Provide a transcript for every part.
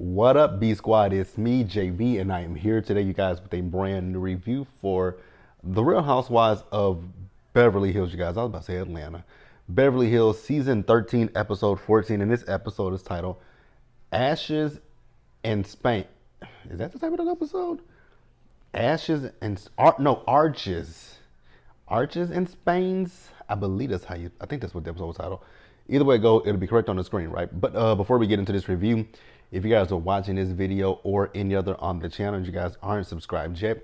What up, B Squad? It's me, JB, and I am here today, you guys, with a brand new review for The Real Housewives of Beverly Hills, you guys. I was about to say Atlanta. Beverly Hills, season 13, episode 14, and this episode is titled Ashes and Spank. Is that the title of the episode? Ashes and Arches. Arches and Spains. I believe that's how I think that's what the episode was titled. Either way it go, it'll be correct on the screen, right? But before we get into this review, if you guys are watching this video or any other on the channel and you guys aren't subscribed yet,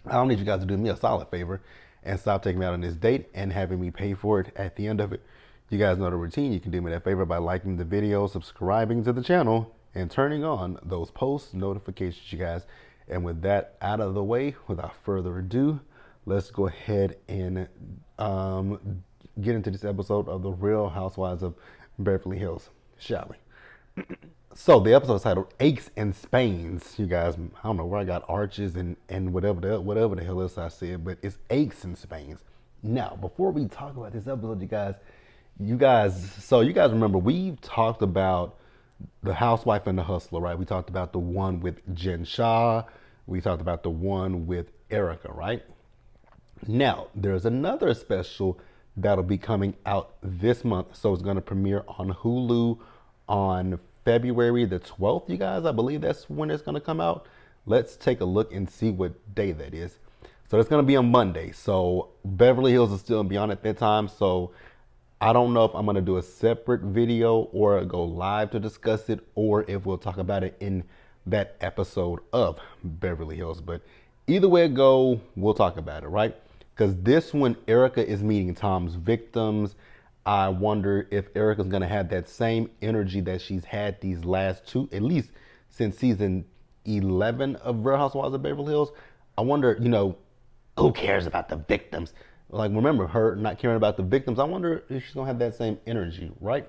I don't need you guys to do me a solid favor and stop taking me out on this date and having me pay for it at the end of it. You guys know the routine. You can do me that favor by liking the video, subscribing to the channel, and turning on those post notifications, you guys. And with that out of the way, without further ado, let's go ahead and get into this episode of The Real Housewives of Beverly Hills, shall we? So the episode is titled Aches and Spains, you guys. I don't know where I got arches and whatever the hell else I said, but it's aches and spains. Now, before we talk about this episode, you guys remember we've talked about the housewife and the hustler, right? We talked about the one with Jen Shah. We talked about the one with Erica, right? Now, there's another special that'll be coming out this month. So it's going to premiere on Hulu on February the 12th, you guys. I believe that's when it's going to come out. Let's take a look and see what day that is. So it's going to be on Monday. So Beverly Hills is still beyond at that time. So I don't know if I'm going to do a separate video or go live to discuss it, or if we'll talk about it in that episode of Beverly Hills. But either way it go, we'll talk about it, right? Because this one, Erica is meeting Tom's victims. I wonder if Erica's going to have that same energy that she's had these last two, at least since season 11 of Real Housewives of Beverly Hills. I wonder, who cares about the victims? Like, remember her not caring about the victims. I wonder if she's going to have that same energy, right?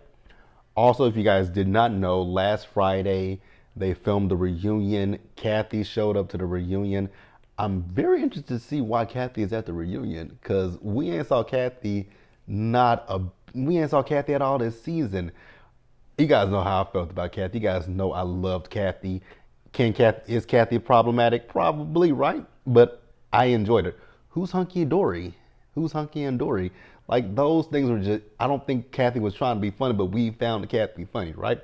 Also, if you guys did not know, last Friday, they filmed the reunion. Kathy showed up to the reunion. I'm very interested to see why Kathy is at the reunion, because we ain't saw Kathy at all this season. You guys know how I felt about Kathy. You guys know I loved Kathy. Is Kathy problematic? Probably, right? But I enjoyed it. Who's Hunky and Dory? Who's Hunky and Dory? Like, those things were just, I don't think Kathy was trying to be funny, but we found Kathy funny, right?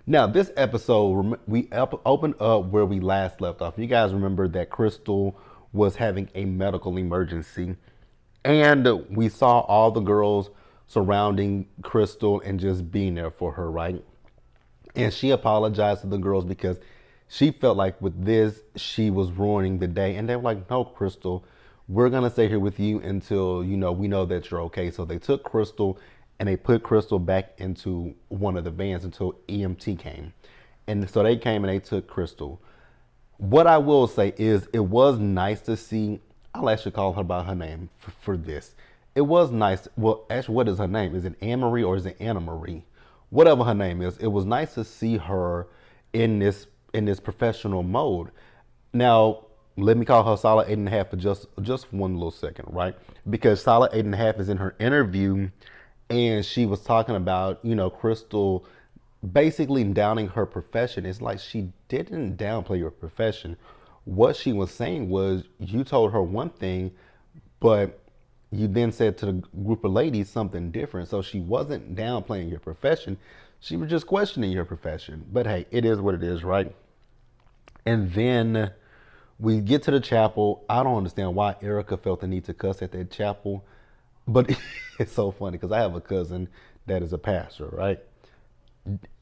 Now, this episode, we opened up where we last left off. You guys remember that Crystal was having a medical emergency, and we saw all the girls surrounding Crystal and just being there for her, right? And she apologized to the girls because she felt like with this, she was ruining the day. And they were like, no, Crystal, we're going to stay here with you until, we know that you're okay. So they took Crystal and they put Crystal back into one of the vans until EMT came. And so they came and they took Crystal. What I will say is it was nice to see, I'll actually call her by her name for this. It was nice. Well, actually, what is her name? Is it Anne-Marie or is it Anna Marie? Whatever her name is, it was nice to see her in this professional mode. Now, let me call her solid 8.5 for just one little second, right? Because solid 8.5 is in her interview, and she was talking about, Crystal basically downing her profession. It's like she didn't downplay your profession. What she was saying was, you told her one thing, but you then said to the group of ladies something different. So she wasn't downplaying your profession. She was just questioning your profession. But hey, it is what it is, right? And then we get to the chapel. I don't understand why Erica felt the need to cuss at that chapel. But it's so funny because I have a cousin that is a pastor, right?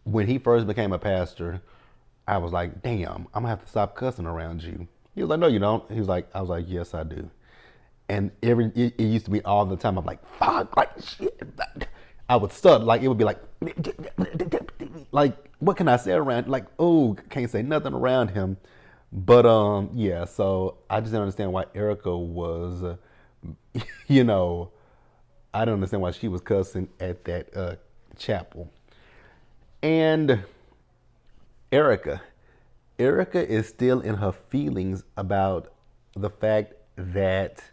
When he first became a pastor, I was like, damn, I'm gonna have to stop cussing around you. He was like, no, you don't. I was like, yes, I do. And it used to be all the time. I'm like, fuck, like shit. I would stutter, like it would be like what can I say around? Like, oh, can't say nothing around him. But yeah. So I just didn't understand why Erica was, I don't understand why she was cussing at that chapel. And Erica is still in her feelings about the fact that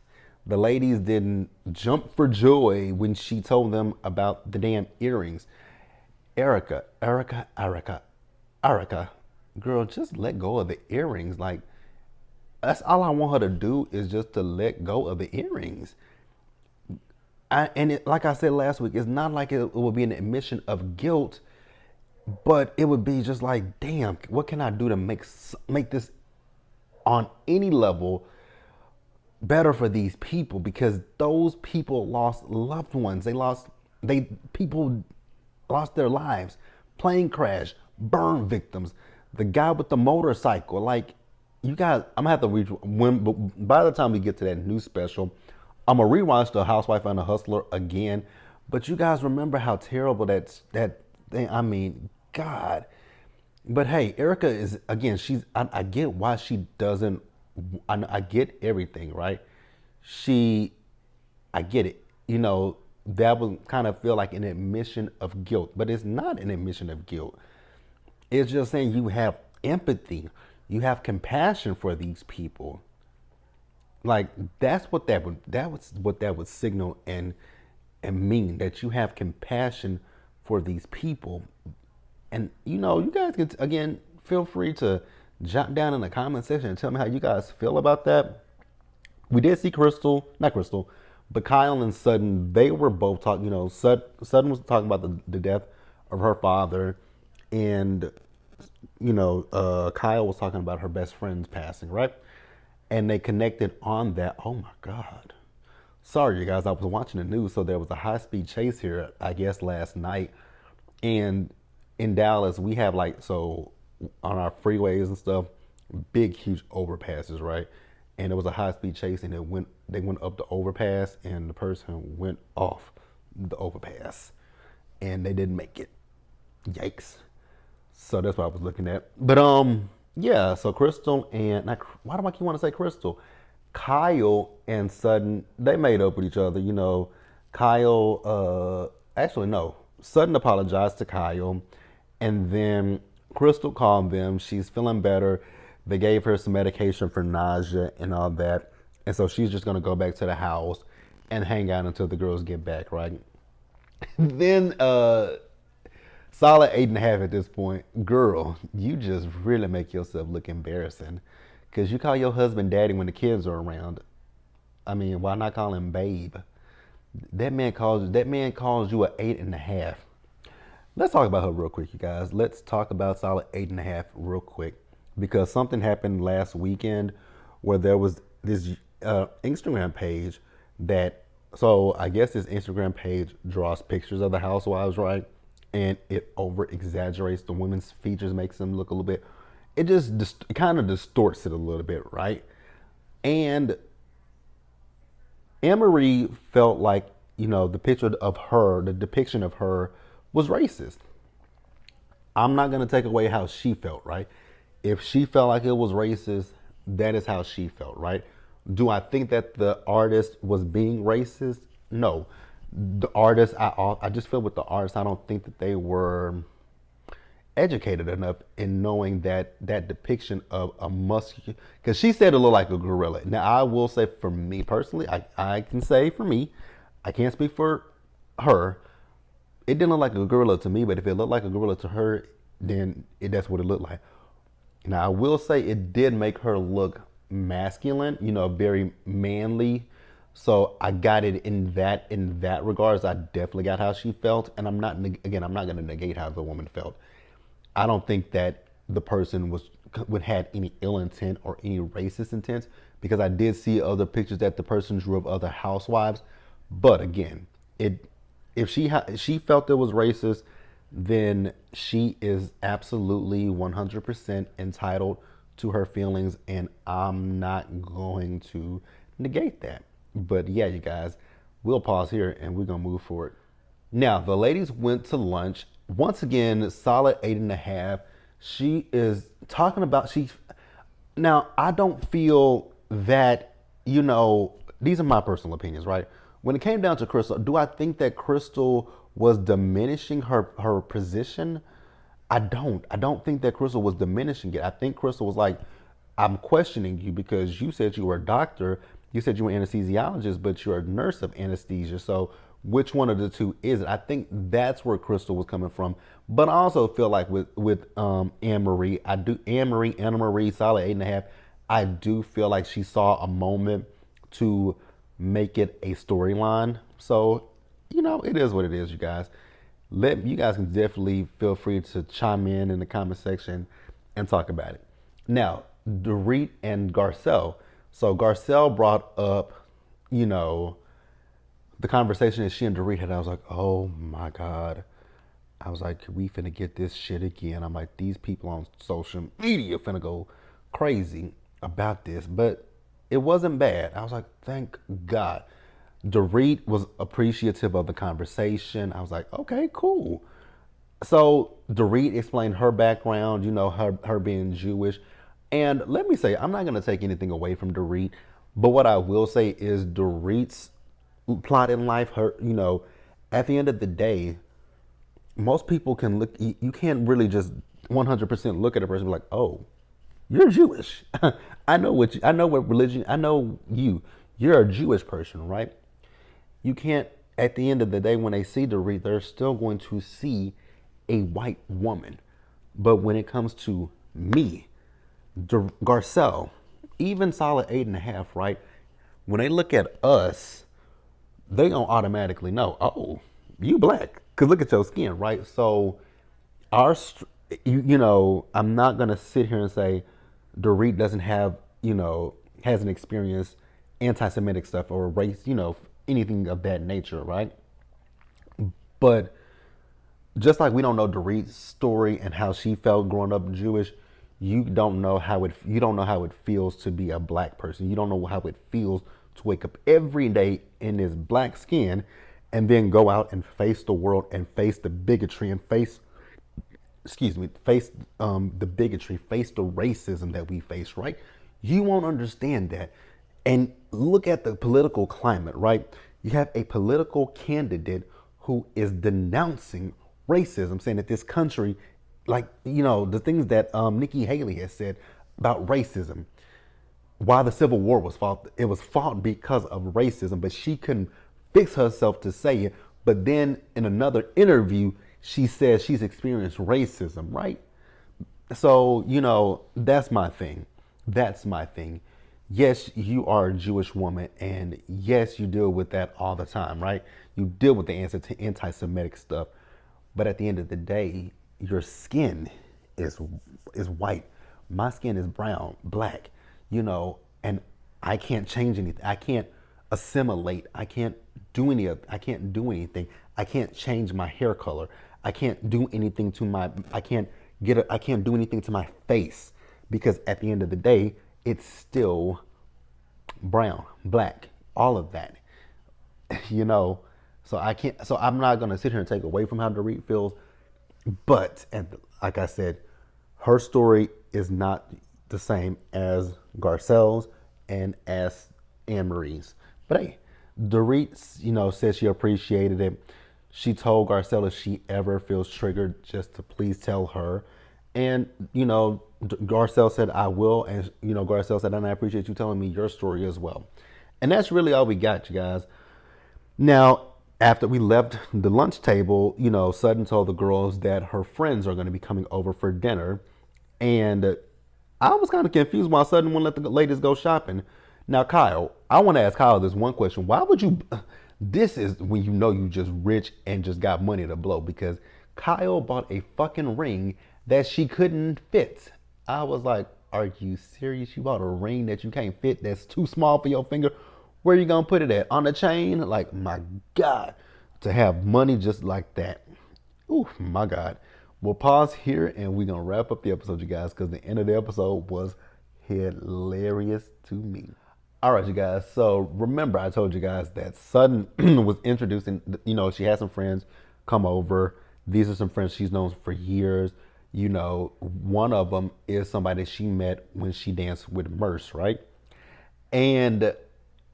the ladies didn't jump for joy when she told them about the damn earrings. Erica, girl, just let go of the earrings. Like, that's all I want her to do is just to let go of the earrings. Like I said last week, it's not like it would be an admission of guilt, but it would be just like, damn, what can I do to make this on any level better for these people? Because those people lost loved ones. People lost their lives. Plane crash, burn victims. The guy with the motorcycle, like, you guys, I'm gonna have to by the time we get to that new special, I'm gonna rewatch The Housewife and the Hustler again. But you guys remember how terrible that thing. I mean, God. But hey, Erica is, again, I get why she doesn't. I get everything, right? I get it. That would kind of feel like an admission of guilt, but it's not an admission of guilt. It's just saying you have empathy, you have compassion for these people. Like, that's what that would signal and mean, that you have compassion for these people. And you guys can, again, feel free to jot down in the comment section and tell me how you guys feel about that. We did see not Crystal, but Kyle and Sutton. They were both talking. Sutton was talking about the death of her father, and Kyle was talking about her best friend's passing, right? And they connected on that. Oh my God. Sorry, you guys. I was watching the news, so there was a high-speed chase here, I guess, last night. And in Dallas, we have, like, so on our freeways and stuff, big, huge overpasses, right? And it was a high-speed chase, and they went up the overpass, and the person went off the overpass, and they didn't make it. Yikes. So that's what I was looking at. But yeah. So Crystal and why do I keep want to say Crystal? Kyle and Sutton, they made up with each other. Kyle. Actually, no. Sutton apologized to Kyle, and then Crystal called them. She's feeling better. They gave her some medication for nausea and all that, and so she's just gonna go back to the house and hang out until the girls get back, right? Then solid 8.5 at this point. Girl, you just really make yourself look embarrassing, because you call your husband daddy when the kids are around. I mean, why not call him babe? That man calls you a 8.5. Let's talk about her real quick, you guys. Let's talk about solid 8.5 real quick, because something happened last weekend where there was this Instagram page so I guess this Instagram page draws pictures of the housewives, right? And it over exaggerates the women's features, makes them look a little bit, it kind of distorts it a little bit, right? And Emery felt like, the depiction of her was racist. I'm not going to take away how she felt, right? If she felt like it was racist, that is how she felt, right? Do I think that the artist was being racist? No. The artist, I just feel with the artist, I don't think that they were educated enough in knowing that depiction of a muscular, because she said it looked like a gorilla. Now, I will say, for me personally, I can say for me, I can't speak for her, it didn't look like a gorilla to me, but if it looked like a gorilla to her, then that's what it looked like. Now, I will say it did make her look masculine, very manly. So I got it in that regards. I definitely got how she felt, and I'm not going to negate how the woman felt. I don't think that the person would had any ill intent or any racist intent, because I did see other pictures that the person drew of other housewives. But again, if she felt it was racist, then she is absolutely 100% entitled to her feelings, and I'm not going to negate that. But yeah, you guys, we'll pause here and we're gonna move forward. Now, the ladies went to lunch. Once again, solid 8.5. She is talking about now, I don't feel that, these are my personal opinions, right? When it came down to Crystal, do I think that Crystal was diminishing her position? I don't think that Crystal was diminishing it. I think Crystal was like, I'm questioning you because you said you were a doctor. You said you were an anesthesiologist, but you're a nurse of anesthesia. So Which one of the two is it? I think that's where Crystal was coming from. But I also feel like with Anne Marie, I do Anna Marie, solid 8.5. I do feel like she saw a moment to make it a storyline. So, it is what it is, you guys. You guys can definitely feel free to chime in the comment section and talk about it. Now, Dorit and Garcelle. So Garcelle brought up, you know, the conversation that she and Dorit had. I was like, oh my God. I was like, we finna get this shit again. I'm like, these people on social media finna go crazy about this. But it wasn't bad. I was like, thank God. Dorit was appreciative of the conversation. I was like, okay, cool. So Dorit explained her background, her being Jewish. And let me say, I'm not going to take anything away from Dorit, but what I will say is Dorit's plot in life, at the end of the day, most people can look, you can't really just 100% look at a person and be like, oh, you're Jewish. I know what religion, I know you're a Jewish person, right? You can't, at the end of the day, when they see Dorit, they're still going to see a white woman. But when it comes to me, Garcelle, even solid 8.5, right? When they look at us, they gonna automatically know, oh, you black, cause look at your skin, right? So, I'm not gonna sit here and say Dorit doesn't have, hasn't experienced anti-Semitic stuff or race, anything of that nature, right? But just like we don't know Dorit's story and how she felt growing up Jewish, you don't know how it feels to be a black person. You don't know how it feels to wake up every day in this black skin and then go out and face the world and face the bigotry and face the bigotry, face the racism that we face, right? You won't understand that. And look at the political climate, right? You have a political candidate who is denouncing racism, saying that this country, the things that Nikki Haley has said about racism, why the Civil War was fought, it was fought because of racism, but she couldn't fix herself to say it. But then in another interview, she says she's experienced racism, right? So, that's my thing. That's my thing. Yes, you are a Jewish woman, and yes, you deal with that all the time, right? You deal with the anti-Semitic stuff, but at the end of the day, your skin is white. My skin is brown, black, and I can't change anything. I can't assimilate. I can't do anything. I can't change my hair color. I can't do anything to I can't do anything to my face, because at the end of the day, it's still brown, black, all of that, So I'm not gonna sit here and take away from how Dorit feels, but and like I said, her story is not the same as Garcelle's and as Anne Marie's. But hey, Dorit, said she appreciated it. She told Garcelle if she ever feels triggered, just to please tell her. And, Garcelle said, I will. And, Garcelle said, and I appreciate you telling me your story as well. And that's really all we got, you guys. Now, after we left the lunch table, Sutton told the girls that her friends are going to be coming over for dinner. And I was kind of confused why Sutton wouldn't let the ladies go shopping. Now, Kyle, I want to ask Kyle this one question. Why would you... This is when you just rich and just got money to blow, because Kyle bought a fucking ring that she couldn't fit. I was like, are you serious? You bought a ring that you can't fit, that's too small for your finger? Where are you going to put it at? On the chain? Like, my God, to have money just like that. Oh, my God. We'll pause here and we're going to wrap up the episode, you guys, because the end of the episode was hilarious to me. All right, you guys. So remember, I told you guys that Sutton was introducing, she had some friends come over. These are some friends she's known for years. One of them is somebody she met when she danced with Merce, right? And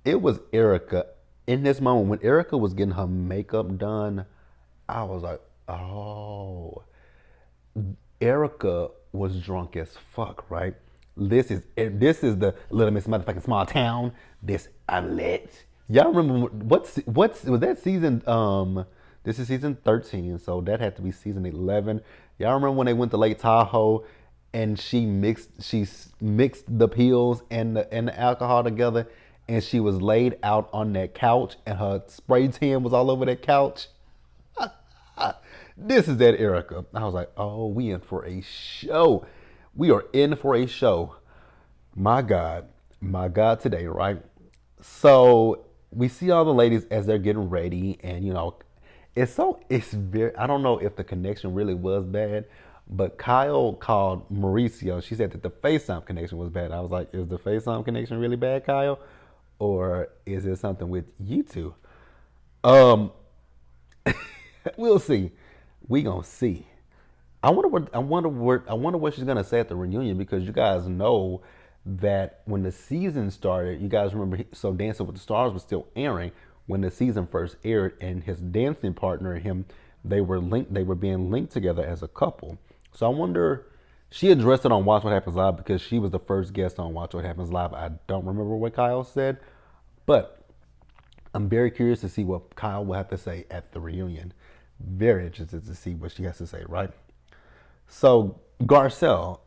it was Erica. In this moment, when Erica was getting her makeup done, I was like, oh, Erica was drunk as fuck, right? This is the Little Miss Motherfucking Small Town. This I'm lit. Y'all remember what's was that season? This is season 13, so that had to be season 11. Y'all remember when they went to Lake Tahoe and she mixed the pills and the alcohol together, and she was laid out on that couch, and her spray tan was all over that couch. This is that Erica. I was like, oh, we in for a show. We are in for a show. My God, today, right? So we see all the ladies as they're getting ready, and it's very. I don't know if the connection really was bad, but Kyle called Mauricio. She said that the FaceTime connection was bad. I was like, is the FaceTime connection really bad, Kyle, or is it something with you two? Um, we'll see. We gonna see. I wonder what she's gonna say at the reunion, because you guys know that when the season started, you guys remember, so Dancing with the Stars was still airing when the season first aired, and his dancing partner and him, they were linked. They were being linked together as a couple. So I wonder. She addressed it on Watch What Happens Live because she was the first guest on Watch What Happens Live. I don't remember what Kyle said, but I'm very curious to see what Kyle will have to say at the reunion. Very interested to see what she has to say, right? So, Garcelle,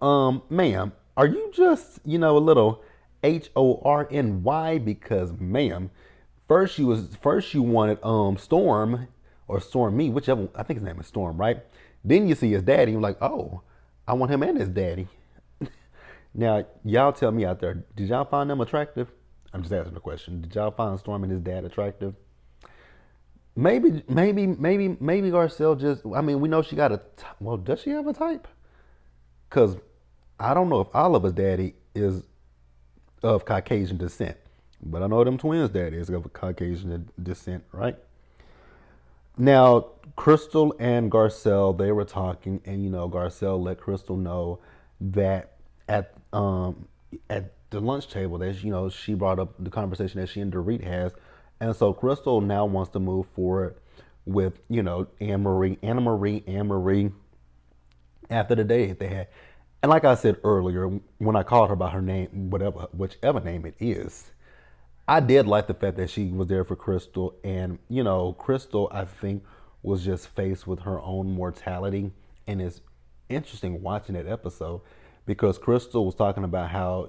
ma'am, are you just, a little Horny? Because, ma'am, first you wanted Storm or Storm Me, whichever. I think his name is Storm, right? Then you see his daddy, you're like, oh, I want him and his daddy. Now, y'all tell me out there, did y'all find them attractive? I'm just asking the question. Did y'all find Storm and his dad attractive? Maybe Garcelle just. I mean, we know she got a. Well, does she have a type? Because I don't know if Oliver's daddy is of Caucasian descent, but I know them twins' daddy is of Caucasian descent, right? Now, Crystal and Garcelle, they were talking, and Garcelle let Crystal know that at the lunch table, that she brought up the conversation that she and Dorit has, and so Crystal now wants to move forward with Anne Marie after the date they had. And like I said earlier, when I called her by her name, whichever name it is, I did like the fact that she was there for Crystal. And, Crystal, I think, was just faced with her own mortality. And it's interesting watching that episode because Crystal was talking about how,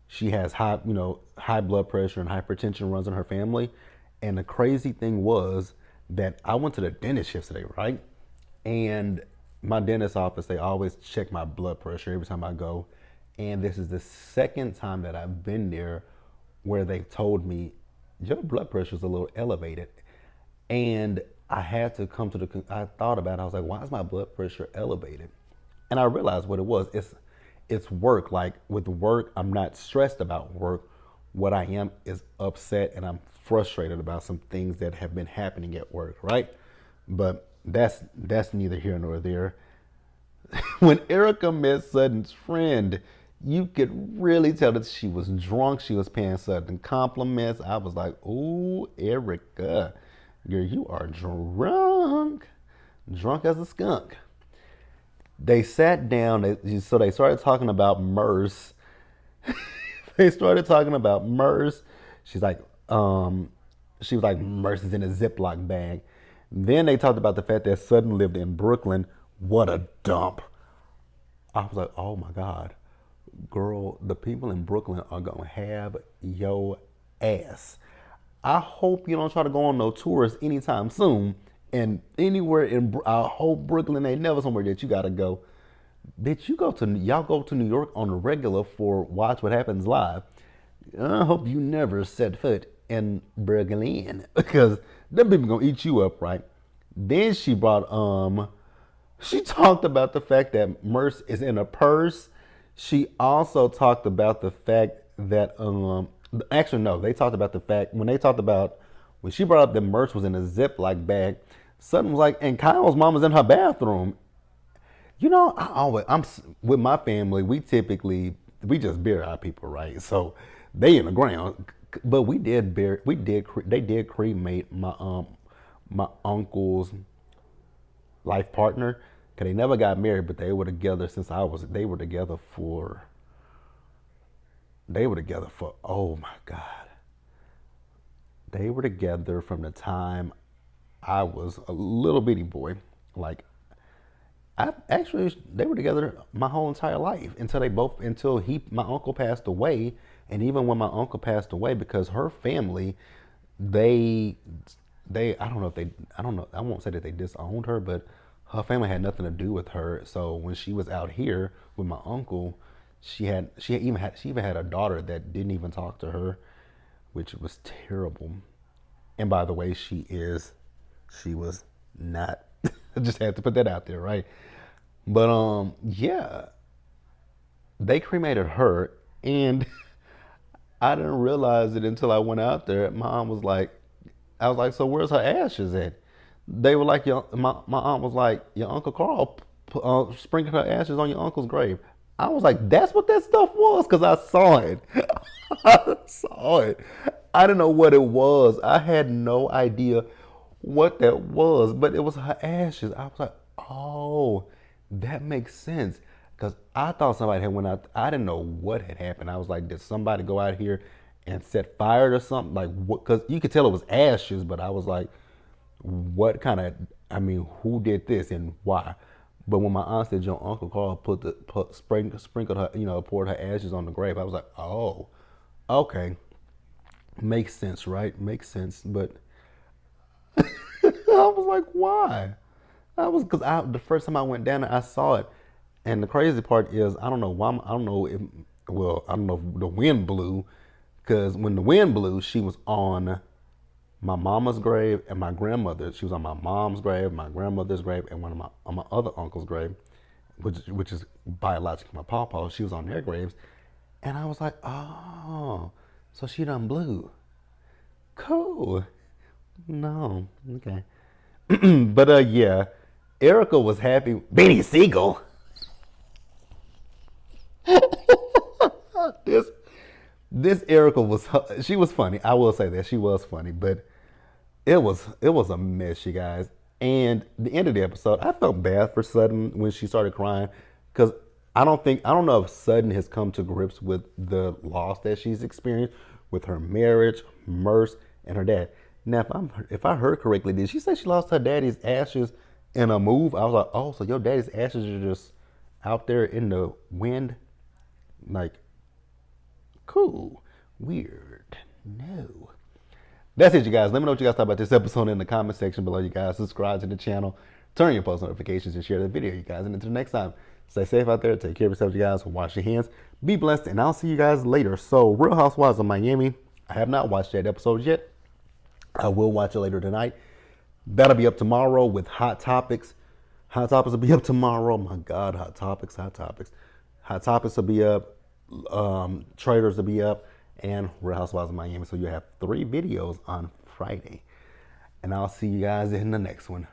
she has high blood pressure and hypertension runs in her family. And the crazy thing was that I went to the dentist yesterday, right? And my dentist office, they always check my blood pressure every time I go. And this is the second time that I've been there where they told me your blood pressure is a little elevated. And I had to come to I thought about it. I was like, why is my blood pressure elevated? And I realized what it was. It's work. Like with work, I'm not stressed about work. What I am is upset and I'm frustrated about some things that have been happening at work, right? But that's neither here nor there. When Erica met Sutton's friend, you could really tell that she was drunk. She was paying Sutton compliments. I was like, "Ooh, Erica, girl, you are drunk as a skunk." They sat down. So they started talking about Merce. They started talking about Merce. She's like, she was like, Merce is in a Ziploc bag. Then they talked about the fact that Sutton lived in Brooklyn. What a dump. I was like, oh my God. Girl, the people in Brooklyn are going to have your ass. I hope you don't try to go on no tours anytime soon. And anywhere I hope Brooklyn ain't never somewhere that you got to go. Bitch, y'all go to New York on the regular for Watch What Happens Live. I hope you never set foot in Brooklyn because them people gonna eat you up, right? Then she talked about the fact that Merce is in a purse. She also talked about the fact that actually no, they talked about the fact when she brought up that Merce was in a Ziploc bag. Sutton was like, and Kyle's mom was in her bathroom. I'm with my family. We just bury our people, right? So they in the ground, but they did cremate my uncle's life partner. Cause they never got married, but they were together since they were together for oh my God, They were together from the time I was a little bitty boy. Like, I actually they were together my whole entire life until my uncle passed away, and even when my uncle passed away, because her family, they I don't know if they I don't know I won't say that they disowned her, but her family had nothing to do with her. So when she was out here with my uncle, she even had a daughter that didn't even talk to her, which was terrible. And by the way, she was not. I just had to put that out there, right? But yeah, they cremated her, and I didn't realize it until I went out there. Mom was like, I was like, so where's her ashes at? They were like, my aunt was like, your Uncle Carl sprinkled her ashes on your uncle's grave. I was like, that's what that stuff was, because I saw it. I saw it. I didn't know what it was. I had no idea what that was, but it was her ashes. I was like, oh, that makes sense. Because I thought somebody had went out. I didn't know what had happened. I was like, did somebody go out here and set fire to something? Like, what? Because you could tell it was ashes, but I was like, what kind of, I mean, who did this and why? But when my aunt said your Uncle Carl sprinkled her, poured her ashes on the grave, I was like, oh, okay, makes sense, right? Makes sense. But I was like, why? Because the first time I went down there, I saw it, and the crazy part is I don't know why. I don't know if I don't know if the wind blew, because when the wind blew, she was on my mama's grave and my grandmother's. She was on my mom's grave, my grandmother's grave, and on my other uncle's grave, which is biologically my pawpaw. She was on their graves, and I was like, oh, so she done blew. Cool. No, okay. But yeah, Erica was happy. Beanie Siegel. This this Erica she was funny. I will say that she was funny, but it was a mess, you guys. And the end of the episode, I felt bad for Sutton when she started crying, because I don't know if Sutton has come to grips with the loss that she's experienced with her marriage, Merce, and her dad. Now, if I heard correctly, did she say she lost her daddy's ashes in a move? I was like, oh, so your daddy's ashes are just out there in the wind, like, cool, weird, no. That's it, you guys. Let me know what you guys thought about this episode in the comment section below, you guys. Subscribe to the channel, turn on your post notifications, and share the video, you guys. And until next time, stay safe out there. Take care of yourselves, you guys. Wash your hands. Be blessed, and I'll see you guys later. So, Real Housewives of Miami. I have not watched that episode yet. I will watch it later tonight. That'll be up tomorrow with Hot Topics. Hot Topics will be up tomorrow. My God, Hot Topics, Hot Topics. Hot Topics will be up. Traders will be up. And Real Housewives of Miami. So you have 3 videos on Friday. And I'll see you guys in the next one.